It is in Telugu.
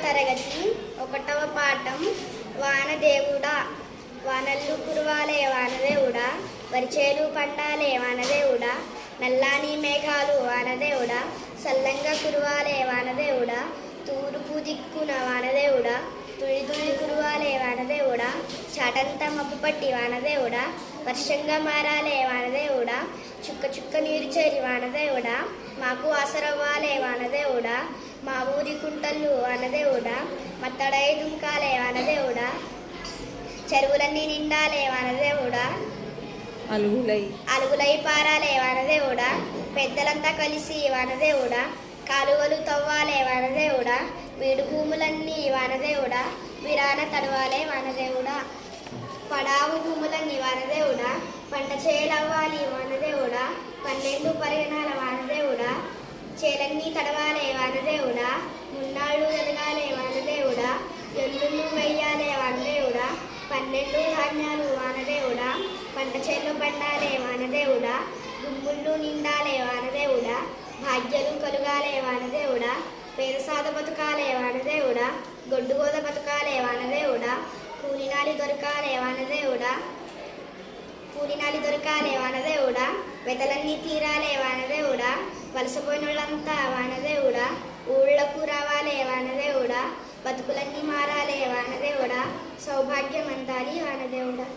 తరగతి 1వ పాఠం వానదేవుడా. వానల్లు కురవాలే వానదేవుడా, వరిచేలు పండాలే వానదేవుడా, నల్లాని మేఘాలు వానదేవుడా, సల్లంగా కురవాలే వానదేవుడా, తూర్పు దిక్కున వానదేవుడా, తుళి తుళి కురవాలే వానదేవుడా, చాటంతా మబ్బు పట్టి వానదేవుడా, వర్షంగా మారాలే వానదేవుడా, చుక్క చుక్క నీరు చేరి వానదేవుడా, మాకు ఆసరవ్వాలే వానదేవుడా, మా ఊరి కుంటలు వానదేవుడా, మత్తడై దుంకాలే వానదేవుడా, చెరువులన్నీ నిండాలే వానదేవుడా, అలుగులై పారాలే వానదేవుడా, పెద్దలంతా కలిసి వానదేవుడా, కాలువలు తవ్వాలే వానదేవుడా, వీడు భూములన్నీ వానదేవుడా, విరాన తడవాలే వానదేవుడా, పడావు భూములన్నీ వానదేవుడా, పంట చేలవ్వాలి వానదేవుడా, 12 పరిగణాల వానదేవుడా, చేలన్నీ తడవాలే వానదేవుడా, మున్నాళ్ళు ఎదగాలే వానదేవుడా, ఎల్లుళ్ళు వెయ్యాలే వానదేవుడా, 12 ధాన్యాలు వానదేవుడా, పంట చేలు పండాలే వానదేవుడా, గుమ్ముళ్ళు నిండాలే వానదేవుడా, భాగ్యాలు కలుగాలే వానదేవుడా, పేదసాద బతుకాలే వానదేవుడా, గొడ్డుగోద బతుకాలే వానదేవుడా, కూలినాలి దొరకాలే వానదేవుడా, వెతలన్నీ తీరాలే వానదేవుడా, వలసపోయినోళ్ళంతా వానదేవుడా, ఊళ్ళకు రావాలే వానదేవుడా, బతుకులన్నీ మారాలే వానదేవుడా, సౌభాగ్యం అందాలి వానదేవుడా.